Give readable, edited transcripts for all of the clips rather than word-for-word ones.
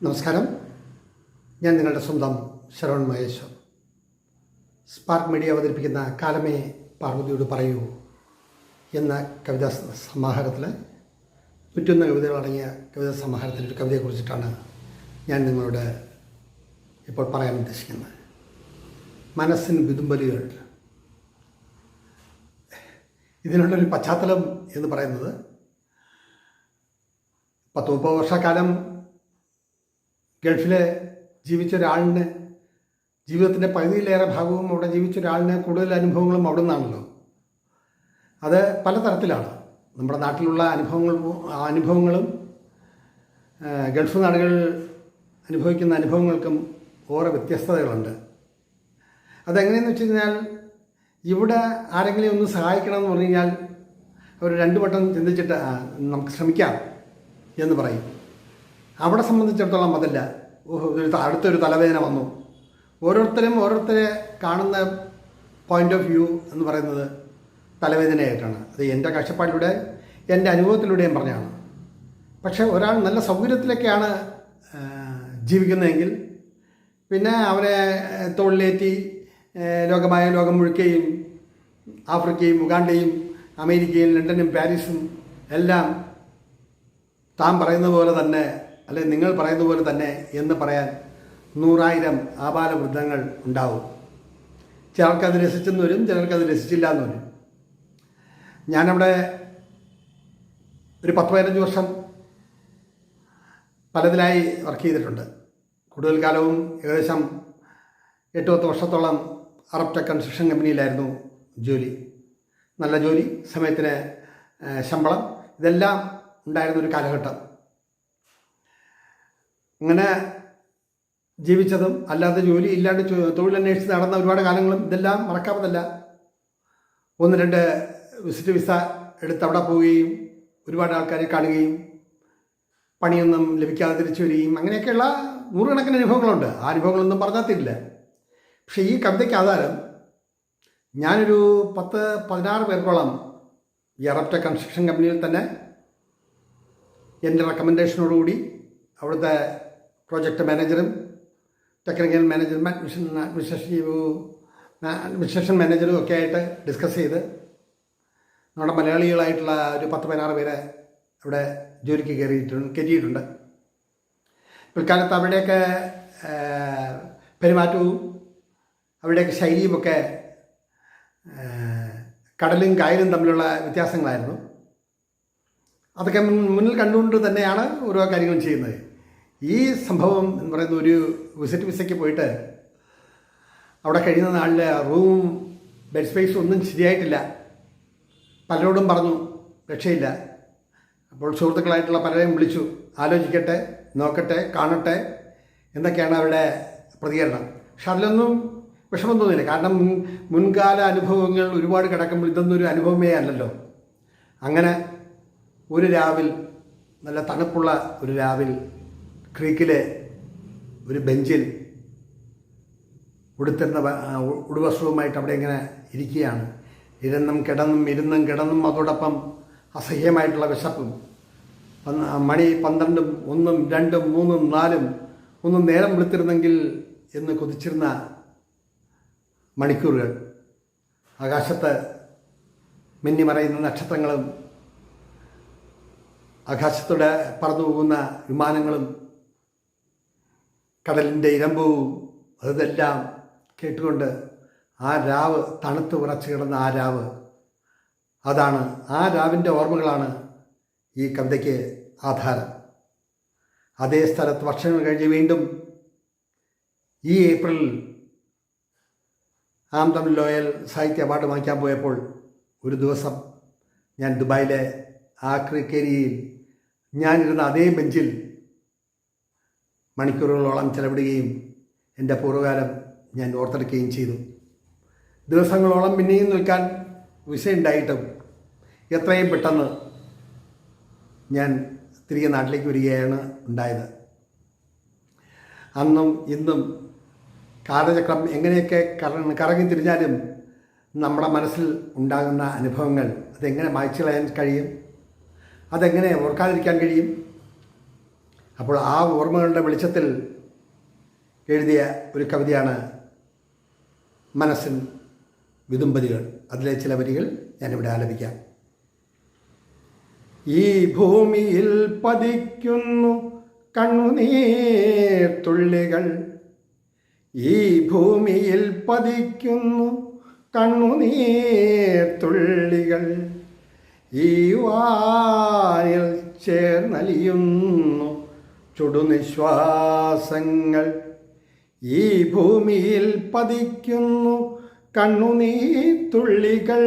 നമസ്കാരം. ഞാൻ നിങ്ങളുടെ സ്വന്തം ശരവൺ മഹേശ്വർ. സ്പാർക്ക് മീഡിയ അവതരിപ്പിക്കുന്ന കാലമേ പാർവതിയോട് പറയൂ എന്ന കവിതാ സമാഹാരത്തിലെ 101 കവിതകളടങ്ങിയ കവിതാ സമാഹാരത്തിൻ്റെ ഒരു കവിതയെക്കുറിച്ചിട്ടാണ് ഞാൻ നിങ്ങളോട് ഇപ്പോൾ പറയാൻ ഉദ്ദേശിക്കുന്നത്. മനസ്സിന് വിതുമ്പലുകൾ. ഇതിനുള്ളൊരു പശ്ചാത്തലം എന്ന് പറയുന്നത് 10-30 വർഷക്കാലം ഗൾഫിൽ ജീവിച്ച ഒരാളിന് ജീവിതത്തിൻ്റെ പകുതിയിലേറെ ഭാഗവും അവിടെ ജീവിച്ച ഒരാളിന് കൂടുതൽ അനുഭവങ്ങളും അവിടെ നിന്നാണല്ലോ. അത് പലതരത്തിലാണ്. നമ്മുടെ നാട്ടിലുള്ള അനുഭവങ്ങളും ഗൾഫ് നാടുകൾ അനുഭവിക്കുന്ന അനുഭവങ്ങൾക്കും ഓരോ വ്യത്യസ്തതകളുണ്ട്. അതെങ്ങനെയെന്ന് വെച്ച് കഴിഞ്ഞാൽ, ഇവിടെ ആരെങ്കിലും ഒന്ന് സഹായിക്കണമെന്ന് പറഞ്ഞു കഴിഞ്ഞാൽ അവർ 2 വട്ടം ചിന്തിച്ചിട്ട് നമുക്ക് ശ്രമിക്കാം എന്ന് പറയും. അവിടെ സംബന്ധിച്ചിടത്തോളം അതല്ല. അടുത്തൊരു തലവേദന വന്നു. ഓരോരുത്തരെ കാണുന്ന പോയിൻ്റ് ഓഫ് വ്യൂ എന്ന് പറയുന്നത് തലവേദനയായിട്ടാണ്. അത് എൻ്റെ കാഴ്ചപ്പാടിലൂടെ എൻ്റെ അനുഭവത്തിലൂടെയും പറഞ്ഞാണ്. പക്ഷേ ഒരാൾ നല്ല സൗകര്യത്തിലൊക്കെയാണ് ജീവിക്കുന്നതെങ്കിൽ പിന്നെ അവരെ തോളിലേറ്റി ലോകം മുഴുക്കുകയും ആഫ്രിക്കയും ഉഗാണ്ടയും അമേരിക്കയും ലണ്ടനും പാരീസും എല്ലാം താൻ പറയുന്നത് പോലെ തന്നെ, അല്ലെങ്കിൽ നിങ്ങൾ പറയുന്ന പോലെ തന്നെ എന്ന് പറയാൻ 100,000 ആബാലവൃദ്ധങ്ങൾ ഉണ്ടാവും. ചിലർക്കത് രസിച്ചെന്ന് വരും, ചിലർക്കത് രസിച്ചില്ല എന്ന് വരും. ഞാനവിടെ ഒരു 10-15 വർഷം പലതിലായി വർക്ക് ചെയ്തിട്ടുണ്ട്. കൂടുതൽ കാലവും ഏകദേശം 8-10 വർഷത്തോളം അറബ് ടെക് കൺസ്ട്രക്ഷൻ കമ്പനിയിലായിരുന്നു ജോലി. നല്ല ജോലി, സമയത്തിന് ശമ്പളം, ഇതെല്ലാം ഉണ്ടായിരുന്നൊരു കാലഘട്ടം. അങ്ങനെ ജീവിച്ചതും അല്ലാതെ ജോലി ഇല്ലാണ്ട് തൊഴിലന്വേഷിച്ച് നടന്ന ഒരുപാട് കാലങ്ങളും ഇതെല്ലാം മറക്കാമതല്ല. 1-2 വിസിറ്റ് വിസ എടുത്ത് അവിടെ പോവുകയും ഒരുപാട് ആൾക്കാരെ കാണുകയും പണിയൊന്നും ലഭിക്കാതെ തിരിച്ചു വരികയും അങ്ങനെയൊക്കെയുള്ള 100 കണക്കിന് അനുഭവങ്ങളുണ്ട്. ആ അനുഭവങ്ങളൊന്നും പറഞ്ഞാൽ തീരില്ല. പക്ഷേ ഈ കവിതയ്ക്ക് ആധാരം ഞാനൊരു 10-16 പേർക്കോളം ഈ അറബ് ടെക് കൺസ്ട്രക്ഷൻ കമ്പനിയിൽ തന്നെ എൻ്റെ റെക്കമെൻഡേഷനോടുകൂടി അവിടുത്തെ പ്രോജക്റ്റ് മാനേജറും ടെക്നിക്കൽ മാനേജറും അഡ്മിനിസ്ട്രേഷൻ മാനേജറും ഒക്കെ ആയിട്ട് ഡിസ്കസ് ചെയ്ത് നമ്മുടെ മലയാളികളായിട്ടുള്ള ഒരു 10-16 പേരെ അവിടെ ജോലിക്ക് കയറ്റിയിട്ടുണ്ട്. പിൽക്കാലത്ത് അവിടെയൊക്കെ പെരുമാറ്റവും അവിടെയൊക്കെ ശൈലിയുമൊക്കെ കടലും കായലും തമ്മിലുള്ള വ്യത്യാസങ്ങളായിരുന്നു. അതൊക്കെ മുന്നിൽ കണ്ടുകൊണ്ട് തന്നെയാണ് ഓരോ കാര്യങ്ങളും ചെയ്യുന്നത്. ഈ സംഭവം എന്ന് പറയുന്ന ഒരു വിസിറ്റ് വിസയ്ക്ക് പോയിട്ട് അവിടെ കഴിയുന്ന നാളിൽ റൂമും ബെഡ് സ്പേസും ഒന്നും ശരിയായിട്ടില്ല. പലരോടും പറഞ്ഞു, രക്ഷയില്ല. അപ്പോൾ സുഹൃത്തുക്കളായിട്ടുള്ള പലരെയും വിളിച്ചു, ആലോചിക്കട്ടെ, നോക്കട്ടെ, കാണട്ടെ എന്നൊക്കെയാണ് അവരുടെ പ്രതികരണം. പക്ഷെ അതിലൊന്നും വിഷമം തോന്നിയില്ല. കാരണം മുൻകാല അനുഭവങ്ങൾ ഒരുപാട് കിടക്കുമ്പോൾ ഇതൊന്നും ഒരു അനുഭവമേ അല്ലല്ലോ. അങ്ങനെ ഒരു രാവിൽ, നല്ല തണുപ്പുള്ള ഒരു രാവിൽ, ക്രീക്കിലെ ഒരു ബെഞ്ചിൽ ഉടുത്തിരുന്ന ഉടുവസ്ത്രവുമായിട്ട് അവിടെ ഇങ്ങനെ ഇരിക്കുകയാണ്. ഇരുന്നും കിടന്നും അതോടൊപ്പം അസഹ്യമായിട്ടുള്ള വിശപ്പും. മണി 12, 1, 2, 3, 4 ഒന്നും നേരം വിളിത്തിരുന്നെങ്കിൽ എന്ന് കൊതിച്ചിരുന്ന മണിക്കൂറുകൾ. ആകാശത്ത് മിന്നിമറയുന്ന നക്ഷത്രങ്ങളും ആകാശത്തൂടെ പറന്നു പോകുന്ന വിമാനങ്ങളും കടലിൻ്റെ ഇരമ്പവും അതെല്ലാം കേട്ടുകൊണ്ട് ആ രാവ്, തണുത്ത് വിറച്ച് കിടന്ന ആ രാവ്, അതാണ്, ആ രാവിൻ്റെ ഓർമ്മകളാണ് ഈ കവിതയ്ക്ക് ആധാരം. അതേ സ്ഥലത്ത് വർഷങ്ങൾ കഴിഞ്ഞ് വീണ്ടും ഈ ഏപ്രിലിൽ ആംതം ലോയൽ സാഹിത്യ അവാർഡ് വാങ്ങിക്കാൻ പോയപ്പോൾ ഒരു ദിവസം ഞാൻ ദുബായിലെ ആ ക്രീക്കേരിയിൽ ഞാനിരുന്ന അതേ ബെഞ്ചിൽ മണിക്കൂറുകളോളം ചെലവിടുകയും എൻ്റെ പൂർവ്വകാലം ഞാൻ ഓർത്തെടുക്കുകയും ചെയ്തു. ദിവസങ്ങളോളം പിന്നെയും നിൽക്കാൻ വിസയുണ്ടായിട്ടും എത്രയും പെട്ടെന്ന് ഞാൻ തിരികെ നാട്ടിലേക്ക് വരികയാണ് ഉണ്ടായത്. അന്നും ഇന്നും കാലചക്രം എങ്ങനെയൊക്കെ കറങ്ങി തിരിഞ്ഞാലും നമ്മുടെ മനസ്സിൽ ഉണ്ടാകുന്ന അനുഭവങ്ങൾ അതെങ്ങനെ മായ്ച്ചു കളയാൻ കഴിയും? അതെങ്ങനെ ഓർക്കാതിരിക്കാൻ കഴിയും? അപ്പോൾ ആ ഓർമ്മകളുടെ വെളിച്ചത്തിൽ എഴുതിയ ഒരു കവിതയാണ് മനസ്സിൻ വിതുമ്പതികൾ. അതിലെ ചില വരികൾ ഞാനിവിടെ ആലപിക്കാം. ഈ ഭൂമിയിൽ പതിക്കുന്നു കണ്ണുനീർ തുള്ളികൾ, ഈ ഭൂമിയിൽ പതിക്കുന്നു കണ്ണുനീർ തുള്ളികൾ, ഈ വാനിൽ ചേർന്നലിയുന്നു ചുടുനിശ്വാസങ്ങൾ. ഈ ഭൂമിയിൽ പതിക്കുന്നു കണ്ണുനീർ തുള്ളികൾ,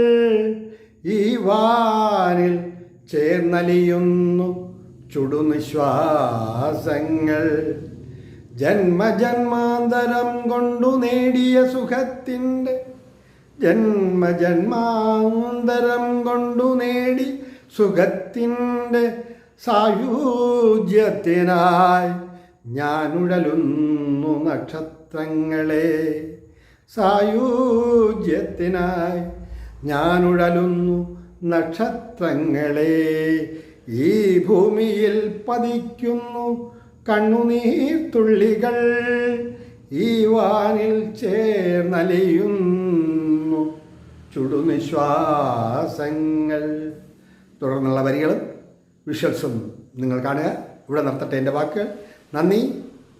ഈ വാനിൽ ചേർന്നലിയുന്നു ചുടുനിശ്വാസങ്ങൾ. ജന്മജന്മാന്തരം കൊണ്ടു നേടിയ സുഖത്തിൻ്റെ, ജന്മജന്മാന്തരം കൊണ്ടു നേടി സുഖത്തിൻ്റെ സായുജ്യത്തിനായി ഞാനുഴലുന്നു നക്ഷത്രങ്ങളെ, സായുജ്യത്തിനായി ഞാനുഴലുന്നു നക്ഷത്രങ്ങളെ. ഈ ഭൂമിയിൽ പതിക്കുന്നു കണ്ണുനീർ തുള്ളികൾ, ഈ വാനിൽ ചേർന്നലിയുന്നു ചുടുനിശ്വാസങ്ങൾ. തുടർന്നുള്ള വരികളും വിഷ്വൽസും നിങ്ങൾ കാണുക. ഇവിടെ നിർത്തട്ടെ എൻ്റെ വാക്കുകൾ. നന്ദി,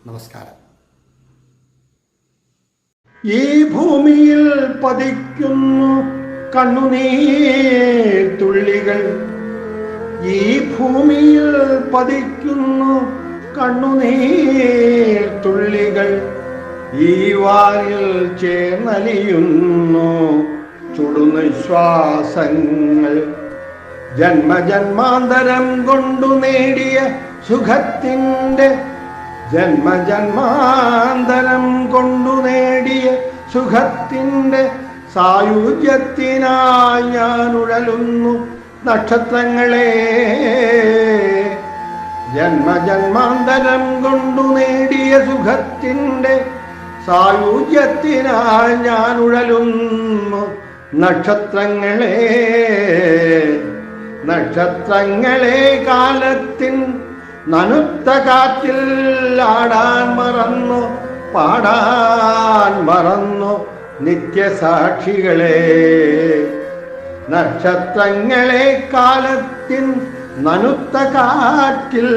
നമസ്കാരം. ഈ ഭൂമിയിൽ പതിക്കുന്നു കണ്ണുനീർ തുള്ളികൾ, ഈ ഭൂമിയിൽ പതിക്കുന്നു കണ്ണുനീർ തുള്ളികൾ, ഈ വാനിൽ ചേർന്നലിയുന്നു ചുടുനിശ്വാസങ്ങൾ. ജന്മജന്മാന്തരം കൊണ്ടു നേടിയ സുഖത്തിൻ്റെ, ജന്മജന്മാന്തരം കൊണ്ടു നേടിയ സുഖത്തിൻ്റെ സായുജ്യത്തിനായി ഞാൻ ഉഴലുന്നു നക്ഷത്രങ്ങളെ. ജന്മജന്മാന്തരം കൊണ്ടു നേടിയ സുഖത്തിൻ്റെ സായുജ്യത്തിനായി ഞാൻ ഉഴലുന്നു നക്ഷത്രങ്ങളെ. നക്ഷത്രങ്ങളെ കാലത്തിൻ നനുത്ത കാറ്റിൽ ആടാൻ മറന്നു, പാടാൻ മറന്നു നിത്യസാക്ഷികളെ. നക്ഷത്രങ്ങളെ കാലത്തിൻ നനുത്ത കാറ്റിൽ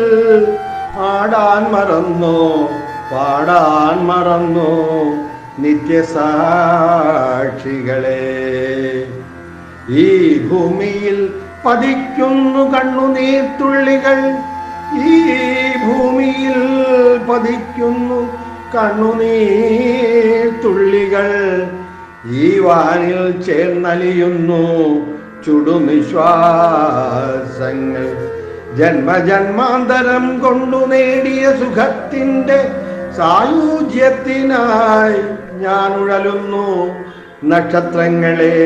ആടാൻ മറന്നു, പാടാൻ മറന്നു നിത്യസാക്ഷികളെ. ഈ ഭൂമിയിൽ പതിക്കുന്നു കണ്ണുനീർ തുള്ളികൾ, ഈ ഭൂമിയിൽ പതിക്കുന്നു കണ്ണുനീർ തുള്ളികൾ, ഈ വാനിൽ ചേർന്നലിയുന്നു ചുടുനിശ്വാസങ്ങൾ. ജന്മജന്മാന്തരം കൊണ്ടു നേടിയ സുഖത്തിൻ്റെ സായുജ്യത്തിനായി ഞാൻ ഉഴലുന്നു നക്ഷത്രങ്ങളെ.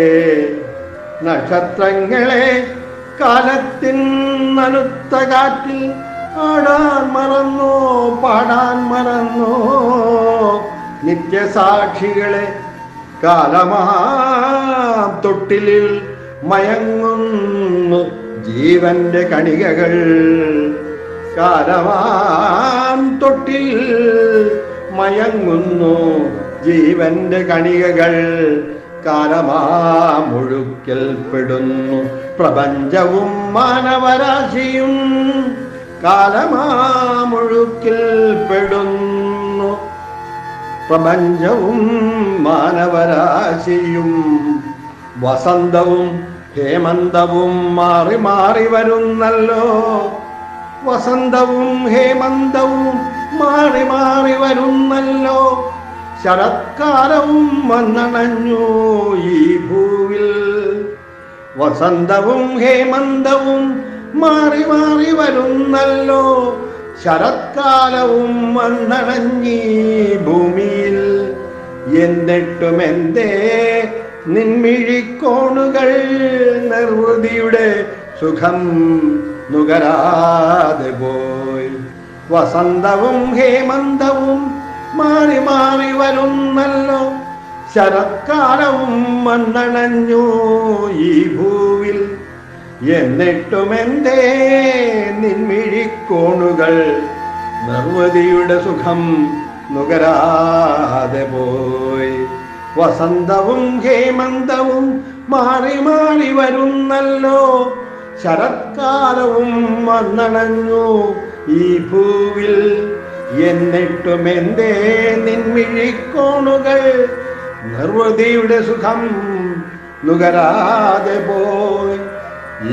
നക്ഷത്രങ്ങളെ കാലത്തിൻ നനുത്ത കാറ്റിൽ ആടാൻ മറന്നു, പാടാൻ മറന്നു നിത്യസാക്ഷികളെ. കാലമാം തൊട്ടിലിൽ മയങ്ങുന്നു ജീവന്റെ കണികകൾ, കാലമാം തൊട്ടിൽ മയങ്ങുന്നു ജീവന്റെ കണികകൾ. കാലമാമൊഴുക്കിൽ പെടുന്നു പ്രപഞ്ചവും മാനവരാശിയും, കാലമാമൊഴുക്കിൽ പെടുന്നു പ്രപഞ്ചവും മാനവരാശിയും. വസന്തവും ഹേമന്തവും മാറി മാറി വരുന്നല്ലോ, വസന്തവും ഹേമന്തവും മാറി മാറി വരുന്നല്ലോ. ശരത്കാലവും വന്നണഞ്ഞു ഈ ഭൂവിൽ, വസന്തവും ഹേമന്തവും മാറി മാറി വരുന്നല്ലോ. ശരത്കാലവും വന്നണഞ്ഞീ ഭൂമിയിൽ. എന്നിട്ടും എന്തേ നിൻമിഴിക്കോണുകൾ നിർവൃതിയുടെ സുഖം നുകരാതെ പോയി. വസന്തവും ഹേമന്തവും മാറി മാറി വരുന്നല്ലോ. ശരത്കാലവും വന്നണഞ്ഞു ഈ ഭൂവിൽ. എന്നിട്ടും എന്തേ നിൻമിഴിക്കോണുകൾ നിർവൃതിയുടെ സുഖം നുകരാതെ പോയി. വസന്തവും ഹേമന്തവും മാറി മാറി വരുന്നല്ലോ, ശരത്കാലവും വന്നണഞ്ഞു ഈ ഭൂവിൽ. എന്നിട്ടും എന്തേ നിൻമിഴിക്കോണുകൾ നിർവൃതിയുടെ സുഖം നുകരാതെ പോയി.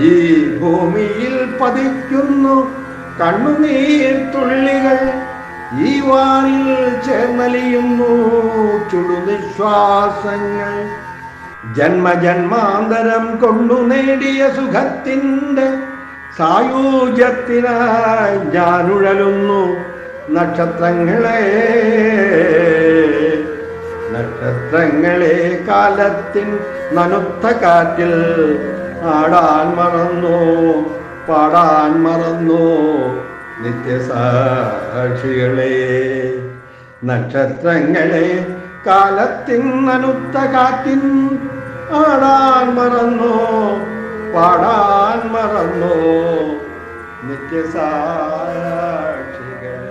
ഈ ഭൂമിയിൽ പതിക്കുന്നു കണ്ണുനീർ തുള്ളികൾ, ഈ വാനിൽ ചേർന്നലിയുന്നു ചുടുനിശ്വാസങ്ങൾ. ജന്മജന്മാന്തരം കൊണ്ടു നേടിയ സുഖത്തിൻ്റെ സായൂജ്യത്തിനായി ഞാനുഴലുന്നു നക്ഷത്രങ്ങളെ. നക്ഷത്രങ്ങളെ കാലത്തിൻ നനുത്ത കാറ്റിൽ ആടാൻ മറന്നു പാടാൻ മറന്നു നിത്യസാക്ഷികളെ. നക്ഷത്രങ്ങളെ കാലത്തിൻ നനുത്ത കാറ്റിൻ ആടാൻ മറന്നു പാടാൻ മറന്നു നിത്യസാക്ഷികളെ.